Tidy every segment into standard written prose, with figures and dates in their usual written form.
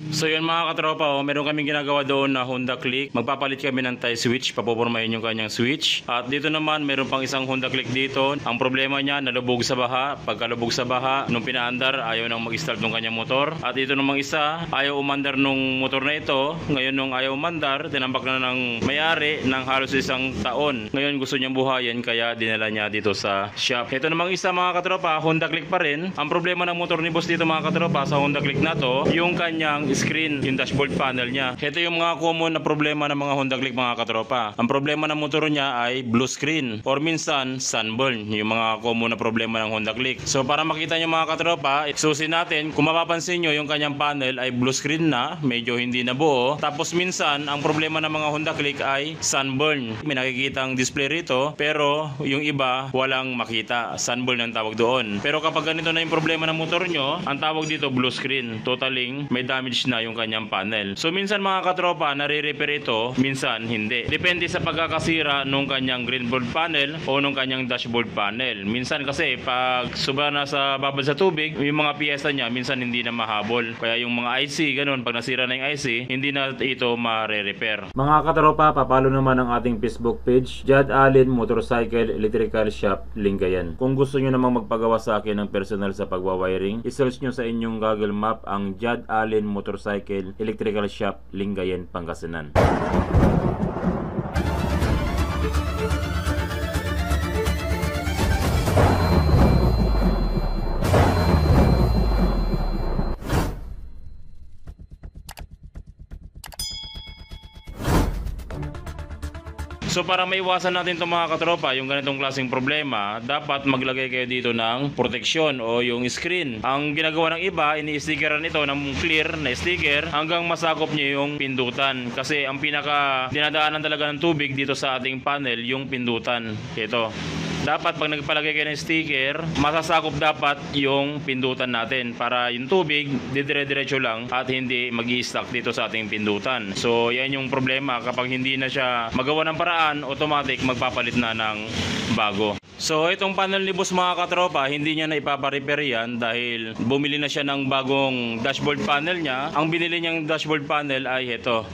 So yun mga katropa, meron kaming ginagawa doon na Honda Click. Magpapalit kami ng tie switch, papopormahin yung kanyang switch. At dito naman, meron pang isang Honda Click dito. Ang problema niya, nalubog sa baha. Pagkalubog sa baha, nung pinaandar, ayaw nang mag-start ng kanyang motor. At ito namang isa, ayaw umandar nung motor na ito. Ngayon nung ayaw umandar, tinambak na ng may-ari ng halos isang taon. Ngayon gusto niyang buhayin, kaya dinala niya dito sa shop. Ito namang isa mga katropa, Honda Click pa rin. Ang problema ng motor ni boss dito mga katropa sa Honda Click na to, yung kanyang screen, yung dashboard panel niya. Ito yung mga common na problema ng mga Honda Click mga katropa. Ang problema ng motor niya ay blue screen or minsan sunburn, yung mga common na problema ng Honda Click. So para makita nyo mga katropa, susi natin, kung mapapansin nyo yung kanyang panel ay blue screen na, medyo hindi na buo. Tapos minsan ang problema ng mga Honda Click ay sunburn. May nakikita ang display rito pero yung iba walang makita. Sunburn ang tawag doon. Pero kapag ganito na yung problema ng motor nyo, ang tawag dito blue screen. Totaling may damage na yung kanyang panel. So minsan mga katropa, nare-repair ito, minsan hindi. Depende sa pagkakasira nung kanyang greenboard panel o nung kanyang dashboard panel. Minsan kasi pag sobra na sa babad sa tubig, yung mga piyesa niya minsan hindi na mahabol. Kaya yung mga IC, ganun, pag nasira na yung IC, hindi na ito mare-repair. Mga katropa, papalo naman ang ating Facebook page, Jad Allen Motorcycle Electrical Shop, Lingayen. Kung gusto nyo namang magpagawa sa akin ng personal sa pagwawiring, isearch nyo sa inyong Google Map ang Jad Allen Motorcycle Electrical Shop, Lingayen, Pangasinan. So para maiwasan natin itong mga katropa, yung ganitong klaseng problema, dapat maglagay kayo dito ng proteksyon o yung screen. Ang ginagawa ng iba, ini-stickeran ito ng clear na sticker hanggang masakop niyo yung pindutan. Kasi ang pinaka dinadaanan talaga ng tubig dito sa ating panel, yung pindutan. Ito. Dapat pag nagpalagay kayo ng sticker, masasakop dapat yung pindutan natin para yung tubig didire-diretso lang at hindi mag-i-stuck dito sa ating pindutan. So yan yung problema, kapag hindi na siya magawa ng paraan, automatic magpapalit na ng bago. So itong panel ni boss mga katropa, hindi niya na ipaparepair yan dahil bumili na siya ng bagong dashboard panel niya. Ang binili niyang dashboard panel ay ito.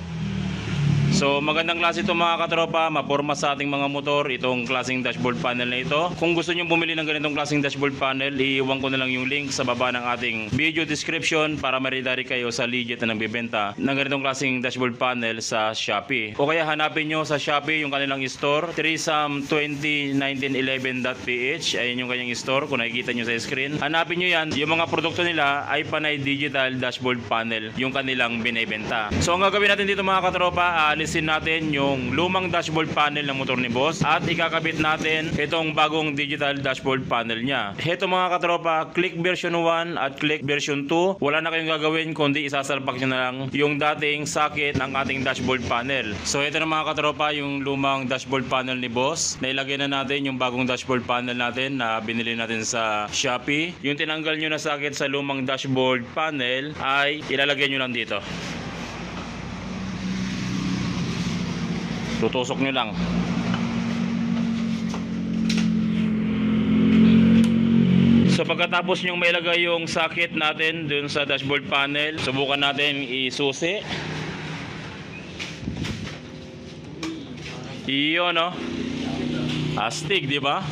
So magandang klase ito mga katropa, maporma sa ating mga motor itong klaseng dashboard panel na ito. Kung gusto nyo bumili ng ganitong klaseng dashboard panel, iiwan ko na lang yung link sa baba ng ating video description para ma-redirect kayo sa legit na nagbibenta ng ganitong klaseng dashboard panel sa Shopee. O kaya hanapin nyo sa Shopee yung kanilang store, trisam201911.ph. Ayun yung kanyang store kung nakikita nyo sa screen. Hanapin nyo yan, yung mga produkto nila ay panay digital dashboard panel yung kanilang binibenta. So ang gagawin natin dito mga katropa, alisin natin yung lumang dashboard panel ng motor ni boss at ikakabit natin itong bagong digital dashboard panel niya. Ito mga katropa, Click version 1 at Click version 2, wala na kayong gagawin kundi isasalpak nyo na lang yung dating socket ng ating dashboard panel. So ito na mga katropa, yung lumang dashboard panel ni boss. Nailagay na natin yung bagong dashboard panel natin na binili natin sa Shopee. Yung tinanggal nyo na socket sa lumang dashboard panel ay ilalagay nyo lang dito. Tutusok nyo lang. So pagkatapos nyo mailagay yung socket natin dun sa dashboard panel, subukan natin isusi. Iyon, no? Astig, di ba?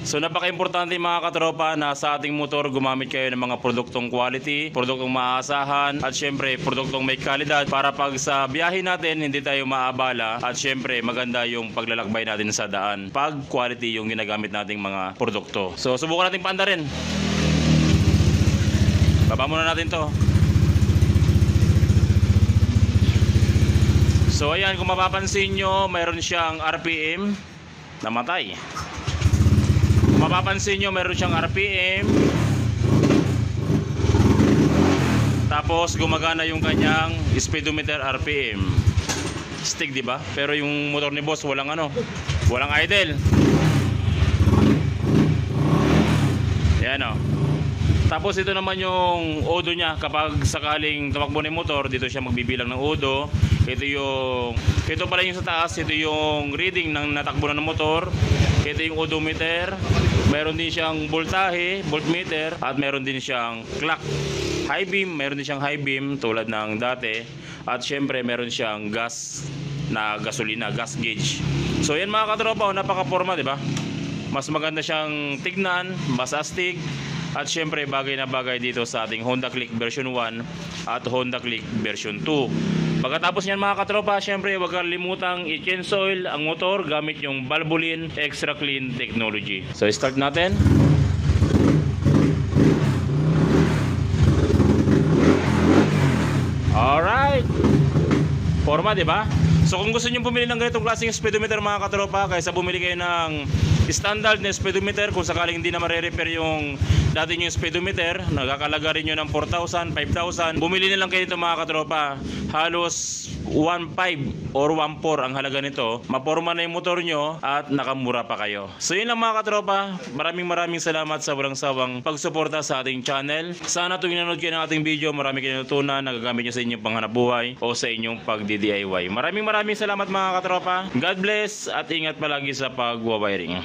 So napaka-importante mga katropa na sa ating motor gumamit kayo ng mga produktong quality, produktong maaasahan at syempre produktong may kalidad para pag sa biyahe natin hindi tayo maabala at syempre maganda yung paglalakbay natin sa daan pag quality yung ginagamit nating mga produkto. So subukan natin paandarin. Baba muna natin to. So ayan, kung mapapansin nyo, mayroon siyang RPM, namatay. Mapapansin nyo meron siyang RPM, tapos gumagana yung kanyang speedometer RPM. Stick, di ba? Pero yung motor ni boss walang walang idle. Yan o. Tapos ito naman yung odo niya. Kapag sakaling tumakbo ng motor, dito siya magbibilang ng odo. Ito pala yung sa taas, ito yung reading ng natakbo na ng motor. Ito yung odometer. Meron din siyang voltahe, voltmeter, at meron din siyang clock. high beam, meron din siyang high beam tulad ng dati. At syempre meron siyang gas na gasolina, gas gauge. So yan mga katropa, napaka-forma, di ba? Mas maganda siyang tignan, mas astig. At syempre bagay na bagay dito sa ating Honda Click version 1 at Honda Click version 2. Pagkatapos niyan mga katropa, syempre huwag kalimutang i-change oil ang motor gamit yung Valvoline Extra Clean technology. So start natin. Alright. Forma, di ba? So kung gusto niyo bumili ng ganitong klaseng speedometer mga katropa, kaysa bumili kayo ng standard na speedometer, kung sakaling hindi na mare-repair yung dati yung speedometer, nagkakalaga rin yun ng 4,000, 5,000, bumili na lang kayo nito mga katropa. Halos 1.5 or 1.4 ang halaga nito. Maporma na yung motor nyo at nakamura pa kayo. So yun lang mga katropa, maraming salamat sa walang sawang pagsuporta sa ating channel. Sana tuwing nanood kayo ng ating video, marami kayo natutunan, nagagamit nyo sa inyong panghanapbuhay o sa inyong pagdi-DIY. Maraming salamat mga katropa. God bless at ingat palagi sa pagwawiring.